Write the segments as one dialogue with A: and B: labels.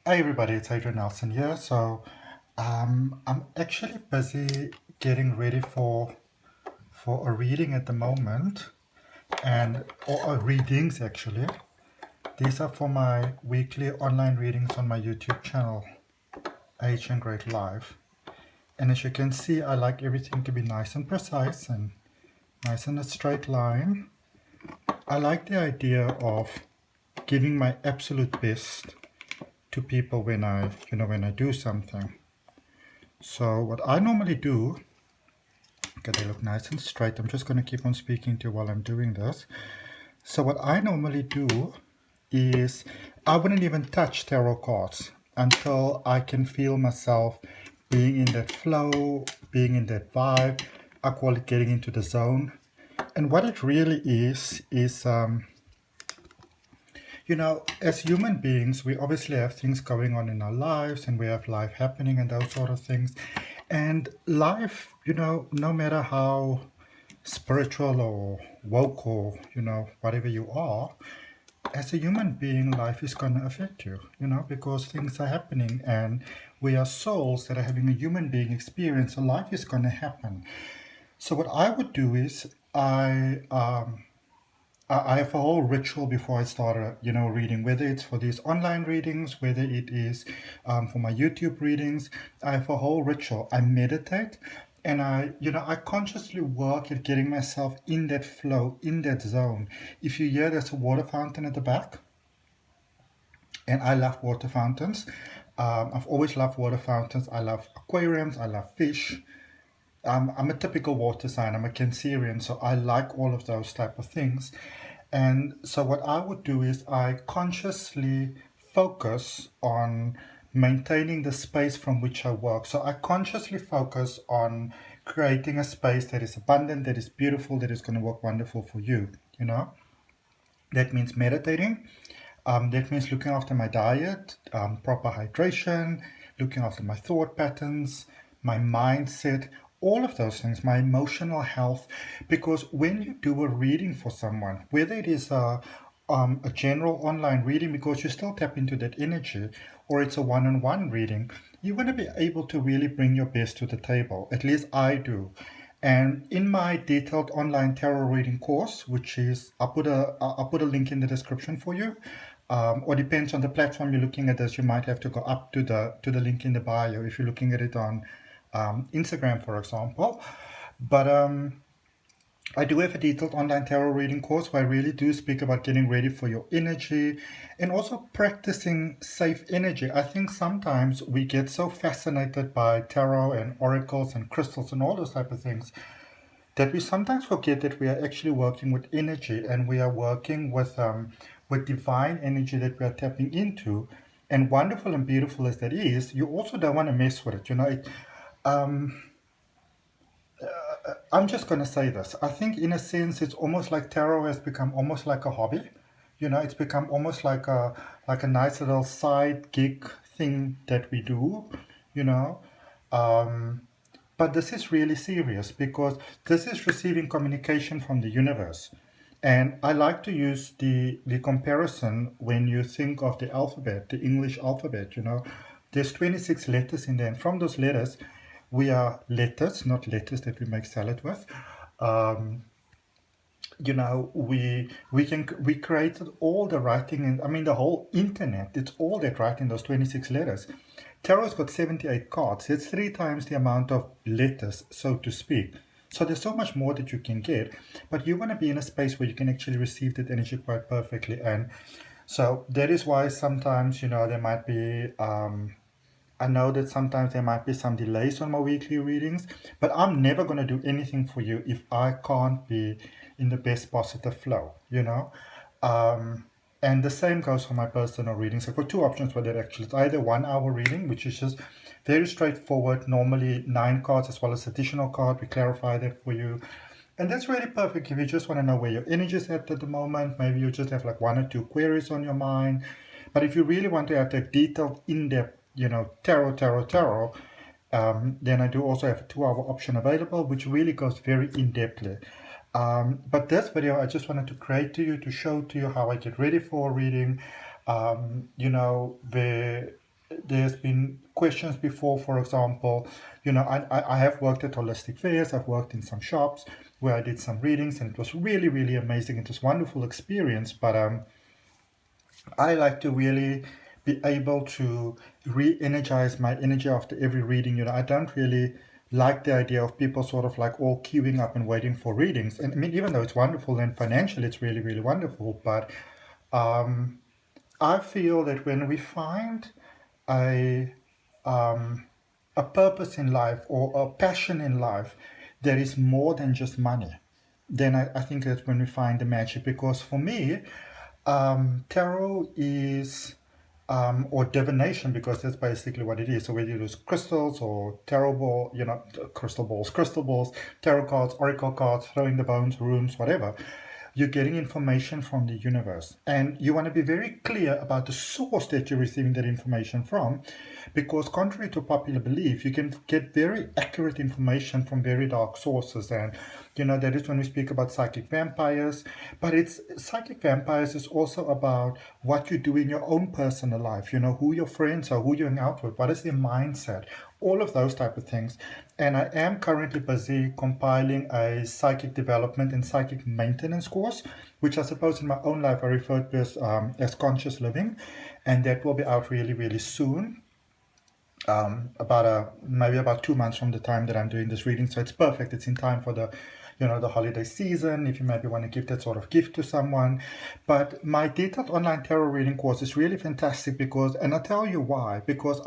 A: Hey everybody, it's Adrian Nelson here. I'm actually busy getting ready for a reading at the moment, and or readings actually. These are for my weekly online readings on my YouTube channel, Adrian Great Live. And as you can see, I like everything to be nice and precise and nice in a straight line. I like the idea of giving my absolute best to people when I do something. So what I normally do, okay, they look nice and straight. I'm just going to keep on speaking to you while I'm doing this. So what I normally do is I wouldn't even touch tarot cards until I can feel myself being in that flow, being in that vibe. I call it getting into the zone. And what it really is, as human beings, we obviously have things going on in our lives and we have life happening and those sort of things. And life, no matter how spiritual or woke or, whatever you are, as a human being, life is going to affect you, because things are happening and we are souls that are having a human being experience. So life is going to happen. So what I would do is I have a whole ritual before I start, reading, whether it's for these online readings, whether it is for my YouTube readings. I have a whole ritual. I meditate and I consciously work at getting myself in that flow, in that zone. If you hear there's a water fountain at the back, and I love water fountains. I've always loved water fountains. I love aquariums. I love fish. I'm a typical water sign. I'm a Cancerian, so I like all of those type of things. And so what I would do is I consciously focus on maintaining the space from which I work. So I consciously focus on creating a space that is abundant, that is beautiful, that is going to work wonderful for you. That means meditating. That means looking after my diet, proper hydration, looking after my thought patterns, my mindset, all of those things, my emotional health. Because when you do a reading for someone, whether it is a general online reading, because you still tap into that energy, or it's a one-on-one reading, you want to be able to really bring your best to the table. At least I do. And in my detailed online tarot reading course, which is, I'll put a link in the description for you, or depends on the platform you're looking at this, you might have to go up to the link in the bio if you're looking at it on Instagram, for example. But I do have a detailed online tarot reading course where I really do speak about getting ready for your energy and also practicing safe energy. I think sometimes we get so fascinated by tarot and oracles and crystals and all those type of things that we sometimes forget that we are actually working with energy and we are working with divine energy that we are tapping into. And wonderful and beautiful as that is, you also don't want to mess with it. I'm just going to say this. I think in a sense, it's almost like tarot has become almost like a hobby. It's become almost like a nice little side gig thing that we do, you know. But this is really serious because this is receiving communication from the universe. And I like to use the comparison when you think of the alphabet, the English alphabet, There's 26 letters in there. And from those letters, we are letters, not letters that we make salad with. We created all the writing, and I mean the whole internet. It's all that writing those 26 letters. Tarot's got 78 cards. It's 3 times the amount of letters, so to speak. So there's so much more that you can get, but you want to be in a space where you can actually receive that energy quite perfectly. And so that is why sometimes, there might be, I know that sometimes there might be some delays on my weekly readings, but I'm never going to do anything for you if I can't be in the best positive flow, And the same goes for my personal readings. I've got 2 options for that actually. It's either 1 hour reading, which is just very straightforward, normally 9 cards as well as additional card. We clarify that for you. And that's really perfect if you just want to know where your energy is at the moment. Maybe you just have like 1 or 2 queries on your mind. But if you really want to have that detailed, in-depth, tarot, then I do also have a 2-hour option available, which really goes very in-depthly. But this video, I just wanted to create to show to you how I get ready for a reading. there's been questions before, for example, I have worked at holistic fairs, I've worked in some shops where I did some readings, and it was really, really amazing. It was a wonderful experience, but I like to really be able to re-energize my energy after every reading. I don't really like the idea of people sort of like all queuing up and waiting for readings. And I mean, even though it's wonderful and financially it's really, really wonderful, but I feel that when we find a a purpose in life or a passion in life that is more than just money, then I think that's when we find the magic. Because for me, tarot is, or divination, because that's basically what it is. So whether you use crystals or tarot ball, crystal balls, tarot cards, oracle cards, throwing the bones, runes, whatever, you're getting information from the universe. And you want to be very clear about the source that you're receiving that information from, because contrary to popular belief, you can get very accurate information from very dark sources. And that is when we speak about psychic vampires. But psychic vampires is also about what you do in your own personal life, who your friends are, who you hang out with, what is their mindset, all of those type of things. And I am currently busy compiling a psychic development and psychic maintenance course, which I suppose in my own life I refer to as conscious living, and that will be out really, really soon. Maybe about 2 months from the time that I'm doing this reading, so it's perfect. It's in time for the holiday season, if you maybe want to give that sort of gift to someone. But my detailed online tarot reading course is really fantastic and I'll tell you why. Because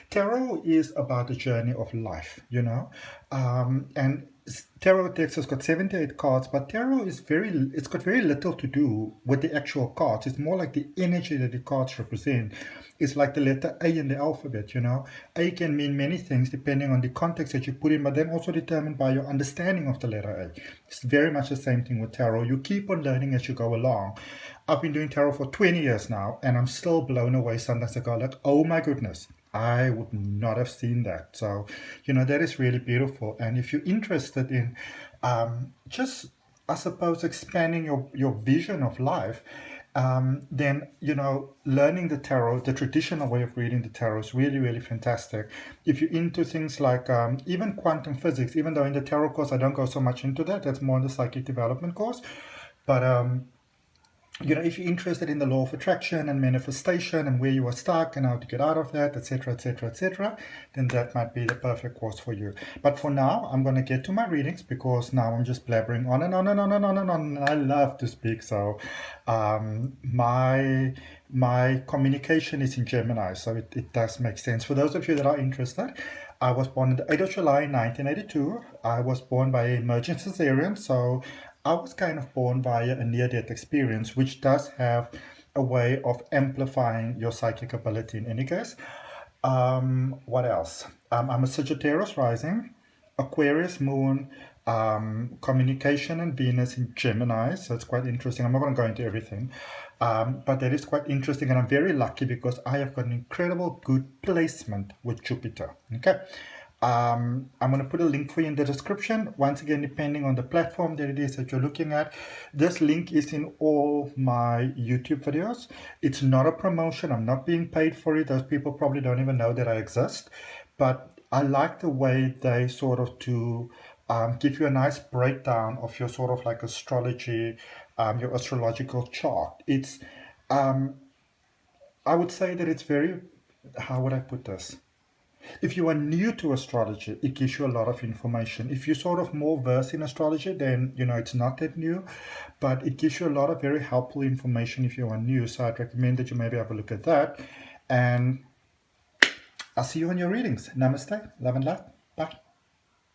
A: tarot is about the journey of life, and tarot decks has got 78 cards, but tarot it's got very little to do with the actual cards. It's more like the energy that the cards represent. It's like the letter A in the alphabet, A can mean many things depending on the context that you put in, but then also determined by your understanding of the letter A. It's very much the same thing with tarot. You keep on learning as you go along. I've been doing tarot for 20 years now, and I'm still blown away. Sometimes I go like, oh my goodness, I would not have seen that. So, that is really beautiful. And if you're interested in just, I suppose, expanding your vision of life, then, learning the tarot, the traditional way of reading the tarot, is really, really fantastic. If you're into things like even quantum physics, even though in the tarot course I don't go so much into that, that's more in the psychic development course. But if you're interested in the law of attraction and manifestation and where you are stuck and how to get out of that, etc., etc., etc., then that might be the perfect course for you. But for now, I'm going to get to my readings, because now I'm just blabbering on and on and on and on and on. And I love to speak, so my communication is in Gemini, so it does make sense. For those of you that are interested, I was born on the 8th of July 1982. I was born by emergent cesarean, so I was kind of born via a near-death experience, which does have a way of amplifying your psychic ability in any case. What else? I'm a Sagittarius rising, Aquarius moon, communication and Venus in Gemini, so it's quite interesting. I'm not going to go into everything, but that is quite interesting, and I'm very lucky because I have got an incredible good placement with Jupiter. Okay. I'm going to put a link for you in the description. Once again, depending on the platform that it is that you're looking at, this link is in all my YouTube videos. It's not a promotion. I'm not being paid for it. Those people probably don't even know that I exist. But I like the way they sort of give you a nice breakdown of your sort of like astrology, your astrological chart. It's, I would say that it's very, how would I put this? If you are new to astrology, it gives you a lot of information. If you're sort of more versed in astrology, then, it's not that new, but it gives you a lot of very helpful information if you are new. So I'd recommend that you maybe have a look at that. And I'll see you on your readings. Namaste. Love and light.